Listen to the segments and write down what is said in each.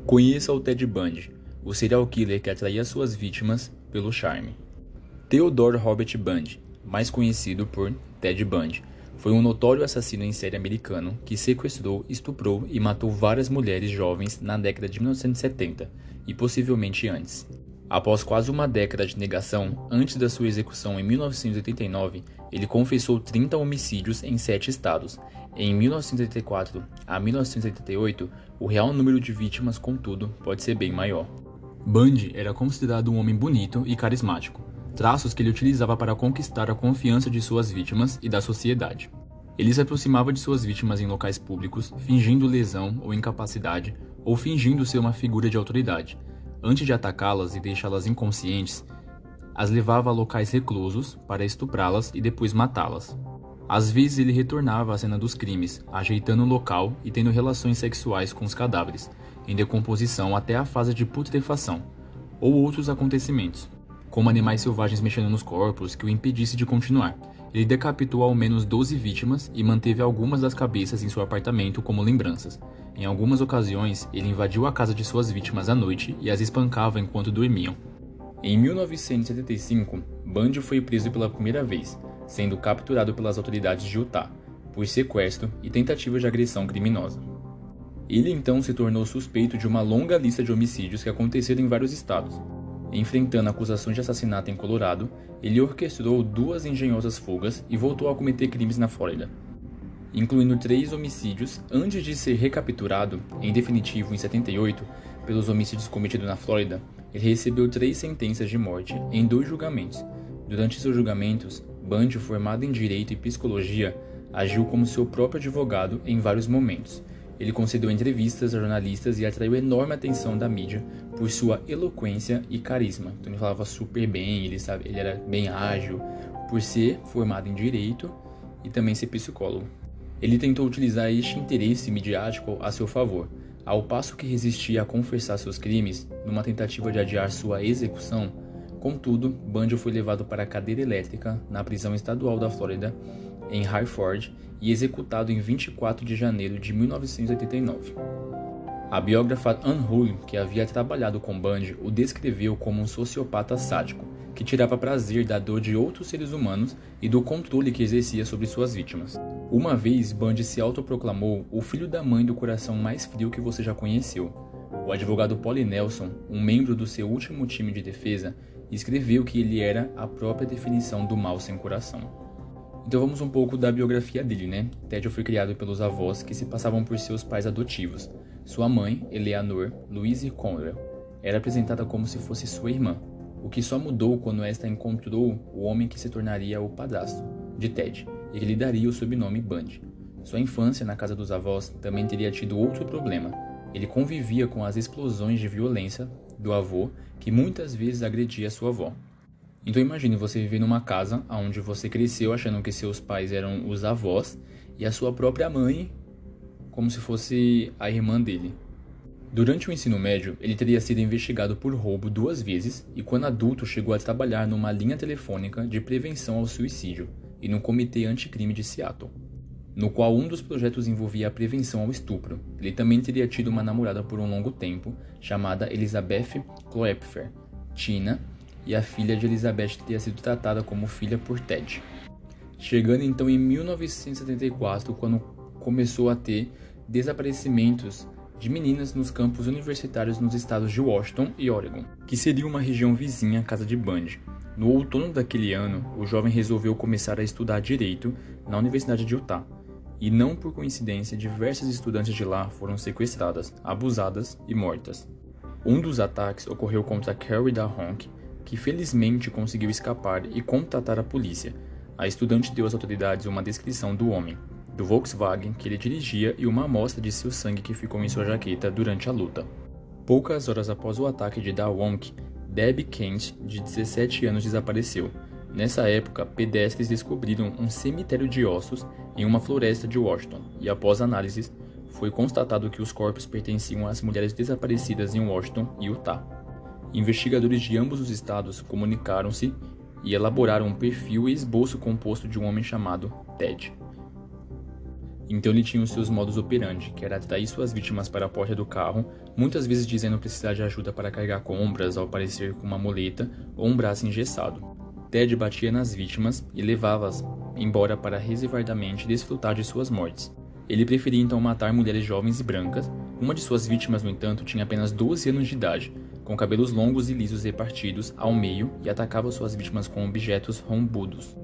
Conheça o Ted Bundy, o serial killer que atraía suas vítimas pelo charme. Theodore Robert Bundy, mais conhecido por Ted Bundy, foi um notório assassino em série americano que sequestrou, estuprou e matou várias mulheres jovens na década de 1970 e possivelmente antes. Após quase uma década de negação, antes da sua execução em 1989, ele confessou 30 homicídios em 7 estados. Em 1984 a 1988, o real número de vítimas, contudo, pode ser bem maior. Bundy era considerado um homem bonito e carismático, traços que ele utilizava para conquistar a confiança de suas vítimas e da sociedade. Ele se aproximava de suas vítimas em locais públicos, fingindo lesão ou incapacidade, ou fingindo ser uma figura de autoridade. Antes de atacá-las e deixá-las inconscientes, as levava a locais reclusos para estuprá-las e depois matá-las. Às vezes ele retornava à cena dos crimes, ajeitando o local e tendo relações sexuais com os cadáveres, em decomposição até a fase de putrefação, ou outros acontecimentos, como animais selvagens mexendo nos corpos que o impedisse de continuar. Ele decapitou ao menos 12 vítimas e manteve algumas das cabeças em seu apartamento como lembranças. Em algumas ocasiões, ele invadiu a casa de suas vítimas à noite e as espancava enquanto dormiam. Em 1975, Bundy foi preso pela primeira vez, sendo capturado pelas autoridades de Utah, por sequestro e tentativa de agressão criminosa. Ele então se tornou suspeito de uma longa lista de homicídios que aconteceram em vários estados. Enfrentando acusações de assassinato em Colorado, ele orquestrou 2 engenhosas fugas e voltou a cometer crimes na Flórida, incluindo 3 homicídios antes de ser recapturado, em definitivo em 78, pelos homicídios cometidos na Flórida. Ele recebeu 3 sentenças de morte em 2 julgamentos. Durante seus julgamentos, Bundy, formado em Direito e Psicologia, agiu como seu próprio advogado em vários momentos. Ele concedeu entrevistas a jornalistas e atraiu enorme atenção da mídia por sua eloquência e carisma. Então ele falava super bem, ele era bem ágil, por ser formado em Direito e também ser psicólogo. Ele tentou utilizar este interesse midiático a seu favor, ao passo que resistia a confessar seus crimes numa tentativa de adiar sua execução. Contudo, Bundy foi levado para a cadeira elétrica na prisão estadual da Flórida, em Hartford, e executado em 24 de janeiro de 1989. A biógrafa Anne Hull, que havia trabalhado com Bundy, o descreveu como um sociopata sádico, que tirava prazer da dor de outros seres humanos e do controle que exercia sobre suas vítimas. Uma vez, Bundy se autoproclamou o filho da mãe do coração mais frio que você já conheceu. O advogado Paul Nelson, um membro do seu último time de defesa, escreveu que ele era a própria definição do mal sem coração. Então vamos um pouco da biografia dele, né? Ted foi criado pelos avós que se passavam por seus pais adotivos. Sua mãe, Eleanor Louise Conwell, era apresentada como se fosse sua irmã, o que só mudou quando esta encontrou o homem que se tornaria o padrasto de Ted e que lhe daria o sobrenome Bundy. Sua infância na casa dos avós também teria tido outro problema. Ele convivia com as explosões de violência do avô, que muitas vezes agredia sua avó. Então imagine você viver numa casa onde você cresceu achando que seus pais eram os avós e a sua própria mãe como se fosse a irmã dele. Durante o ensino médio, ele teria sido investigado por roubo 2 vezes e quando adulto chegou a trabalhar numa linha telefônica de prevenção ao suicídio e no Comitê Anticrime de Seattle, no qual um dos projetos envolvia a prevenção ao estupro. Ele também teria tido uma namorada por um longo tempo, chamada Elizabeth Kloepfer, Tina, e a filha de Elizabeth teria sido tratada como filha por Ted. Chegando então em 1974, quando começou a ter desaparecimentos de meninas nos campos universitários nos estados de Washington e Oregon, que seria uma região vizinha à casa de Bundy. No outono daquele ano, o jovem resolveu começar a estudar Direito na Universidade de Utah. E não por coincidência, diversas estudantes de lá foram sequestradas, abusadas e mortas. Um dos ataques ocorreu contra Carrie DeHonk, que felizmente conseguiu escapar e contatar a polícia. A estudante deu às autoridades uma descrição do homem, do Volkswagen que ele dirigia e uma amostra de seu sangue que ficou em sua jaqueta durante a luta. Poucas horas após o ataque de DeHonk, Debbie Kent, de 17 anos, desapareceu. Nessa época, pedestres descobriram um cemitério de ossos em uma floresta de Washington e, após análises, foi constatado que os corpos pertenciam às mulheres desaparecidas em Washington e Utah. Investigadores de ambos os estados comunicaram-se e elaboraram um perfil e esboço composto de um homem chamado Ted. Então ele tinha os seus modus operandi, que era atrair suas vítimas para a porta do carro, muitas vezes dizendo precisar de ajuda para carregar compras ao aparecer com uma muleta ou um braço engessado. Ted batia nas vítimas e levava-as embora para resguardadamente desfrutar de suas mortes. Ele preferia então matar mulheres jovens e brancas. Uma de suas vítimas, no entanto, tinha apenas 12 anos de idade, com cabelos longos e lisos repartidos ao meio e atacava suas vítimas com objetos rombudos.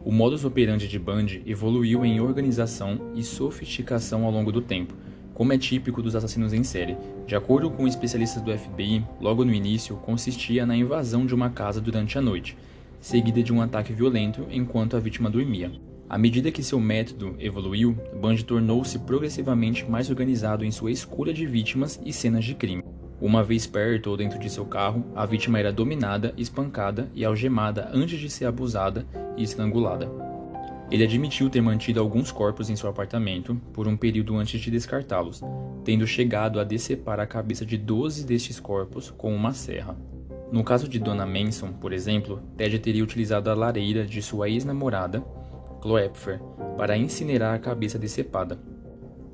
O modus operandi de Bundy evoluiu em organização e sofisticação ao longo do tempo, como é típico dos assassinos em série. De acordo com especialistas do FBI, logo no início consistia na invasão de uma casa durante a noite, seguida de um ataque violento enquanto a vítima dormia. À medida que seu método evoluiu, Bundy tornou-se progressivamente mais organizado em sua escolha de vítimas e cenas de crime. Uma vez perto ou dentro de seu carro, a vítima era dominada, espancada e algemada antes de ser abusada e estrangulada. Ele admitiu ter mantido alguns corpos em seu apartamento por um período antes de descartá-los, tendo chegado a decepar a cabeça de 12 destes corpos com uma serra. No caso de Donna Manson, por exemplo, Ted teria utilizado a lareira de sua ex-namorada, Kloepfer, para incinerar a cabeça decepada.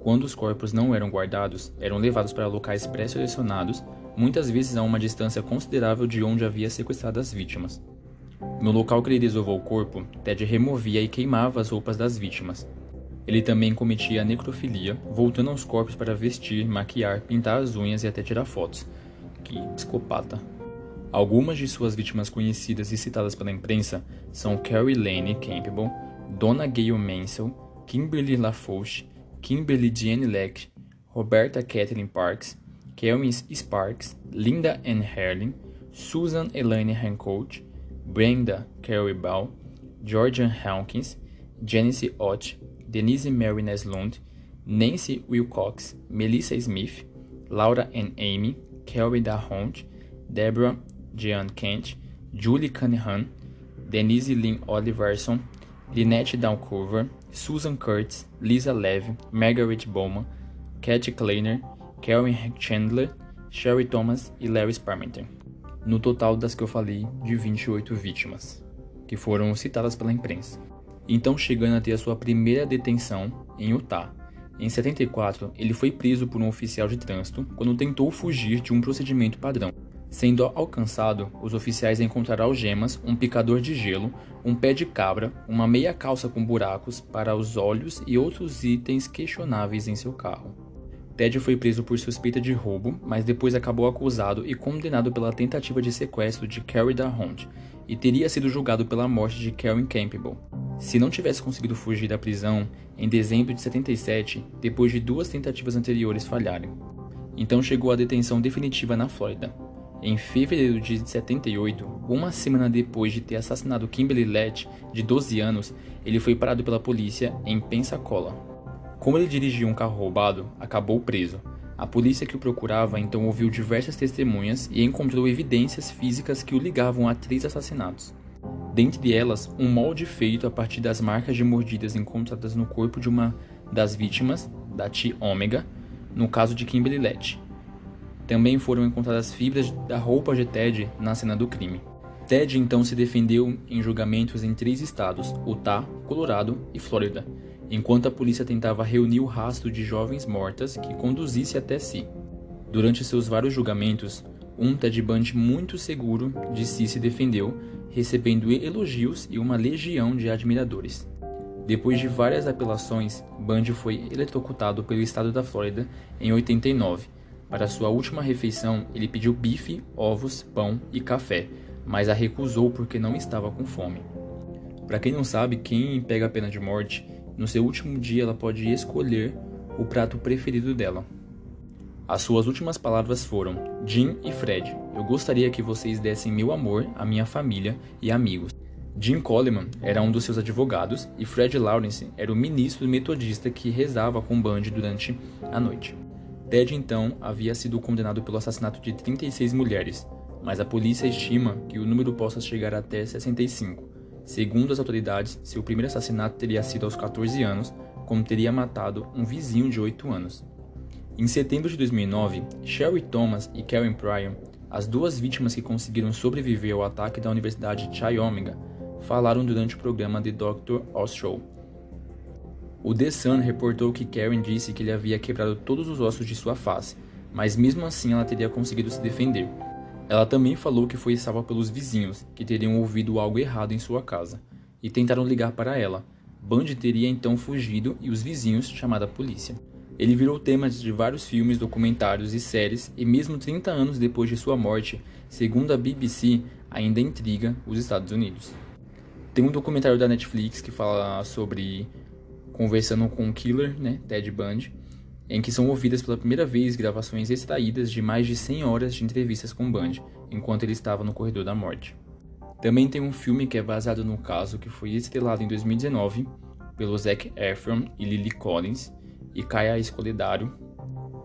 Quando os corpos não eram guardados, eram levados para locais pré-selecionados, muitas vezes a uma distância considerável de onde havia sequestrado as vítimas. No local que ele desovou o corpo, Ted removia e queimava as roupas das vítimas. Ele também cometia a necrofilia, voltando aos corpos para vestir, maquiar, pintar as unhas e até tirar fotos. Que psicopata. Algumas de suas vítimas conhecidas e citadas pela imprensa são Carrie Lane Campbell, Donna Gail Mansell, Kimberly LaFauche, Kimberly Jean Leck, Roberta Kathleen Parks, Karen Sparks, Linda Ann Herlin, Susan Elaine Hancock, Brenda Carey Ball, Georgian Hawkins, Janice Ott, Denise Mary Neslund, Nancy Wilcox, Melissa Smith, Laura Ann Amy, Carrie Dahont, Deborah Jean Kent, Julie Cunningham, Denise Lynn Oliverson, Lynette Downcover, Susan Kurtz, Lisa Levy, Margaret Bowman, Kathy Kleiner, Karen Chandler, Sherry Thomas e Larry Sparmenter. No total das que eu falei, de 28 vítimas, que foram citadas pela imprensa. Então chegando a ter a sua primeira detenção em Utah. Em 74, ele foi preso por um oficial de trânsito quando tentou fugir de um procedimento padrão. Sendo alcançado, os oficiais encontraram algemas, um picador de gelo, um pé de cabra, uma meia calça com buracos para os olhos e outros itens questionáveis em seu carro. Ted foi preso por suspeita de roubo, mas depois acabou acusado e condenado pela tentativa de sequestro de Carrie Dahont e teria sido julgado pela morte de Karen Campbell. Se não tivesse conseguido fugir da prisão em dezembro de 77, depois de 2 tentativas anteriores falharem. Então chegou à detenção definitiva na Flórida. Em fevereiro de 78, uma semana depois de ter assassinado Kimberly Lett, de 12 anos, ele foi parado pela polícia em Pensacola. Como ele dirigia um carro roubado, acabou preso. A polícia que o procurava então ouviu diversas testemunhas e encontrou evidências físicas que o ligavam a 3 assassinatos. Dentre elas, um molde feito a partir das marcas de mordidas encontradas no corpo de uma das vítimas, da T. Omega, no caso de Kimberly Lett. Também foram encontradas fibras da roupa de Ted na cena do crime. Ted então se defendeu em julgamentos em 3 estados, Utah, Colorado e Flórida, enquanto a polícia tentava reunir o rastro de jovens mortas que conduzisse até si. Durante seus vários julgamentos, Ted Bundy muito seguro de si se defendeu, recebendo elogios e uma legião de admiradores. Depois de várias apelações, Bundy foi eletrocutado pelo estado da Flórida em 89. Para sua última refeição, ele pediu bife, ovos, pão e café, mas a recusou porque não estava com fome. Para quem não sabe, quem pega a pena de morte, no seu último dia ela pode escolher o prato preferido dela. As suas últimas palavras foram: Jim e Fred, eu gostaria que vocês dessem meu amor à minha família e amigos. Jim Coleman era um dos seus advogados e Fred Lawrence era o ministro metodista que rezava com Bundy durante a noite. Ted então havia sido condenado pelo assassinato de 36 mulheres, mas a polícia estima que o número possa chegar até 65. Segundo as autoridades, seu primeiro assassinato teria sido aos 14 anos, quando teria matado um vizinho de 8 anos. Em setembro de 2009, Sherry Thomas e Karen Pryor, as 2 vítimas que conseguiram sobreviver ao ataque da Universidade Chi Omega, falaram durante o programa The Dr. Oz Show. O The Sun reportou que Karen disse que ele havia quebrado todos os ossos de sua face, mas mesmo assim ela teria conseguido se defender. Ela também falou que foi salva pelos vizinhos, que teriam ouvido algo errado em sua casa, e tentaram ligar para ela. Bundy teria então fugido e os vizinhos chamado a polícia. Ele virou tema de vários filmes, documentários e séries, e mesmo 30 anos depois de sua morte, segundo a BBC, ainda intriga os Estados Unidos. Tem um documentário da Netflix que fala sobre conversando com o killer, Ted Bundy, em que são ouvidas pela primeira vez gravações extraídas de mais de 100 horas de entrevistas com Bundy, enquanto ele estava no corredor da morte. Também tem um filme que é baseado no caso que foi estrelado em 2019 pelo Zac Efron e Lily Collins e Kaya Scodelario,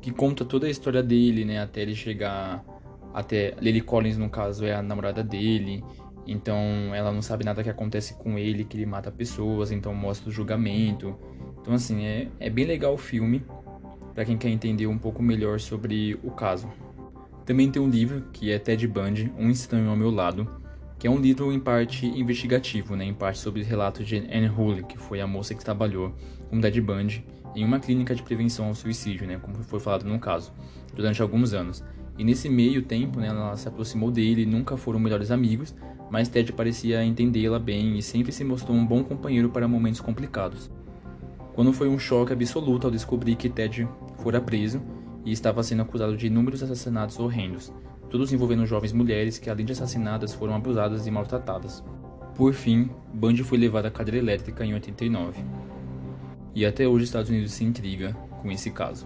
que conta toda a história dele, até ele chegar até Lily Collins, no caso, é a namorada dele, então ela não sabe nada que acontece com ele, que ele mata pessoas, então mostra o julgamento. Então assim, é bem legal o filme para quem quer entender um pouco melhor sobre o caso. Também tem um livro que é Ted Bundy, Um Estranho ao Meu Lado, que é um livro em parte investigativo, em parte sobre o relato de Anne Hulley, que foi a moça que trabalhou com Ted Bundy em uma clínica de prevenção ao suicídio, como foi falado no caso, durante alguns anos. E nesse meio tempo, ela se aproximou dele, nunca foram melhores amigos, mas Ted parecia entendê-la bem e sempre se mostrou um bom companheiro para momentos complicados. Quando foi um choque absoluto ao descobrir que Ted fora preso e estava sendo acusado de inúmeros assassinatos horrendos, todos envolvendo jovens mulheres que, além de assassinadas, foram abusadas e maltratadas. Por fim, Bundy foi levado à cadeira elétrica em 89. E até hoje os Estados Unidos se intriga com esse caso.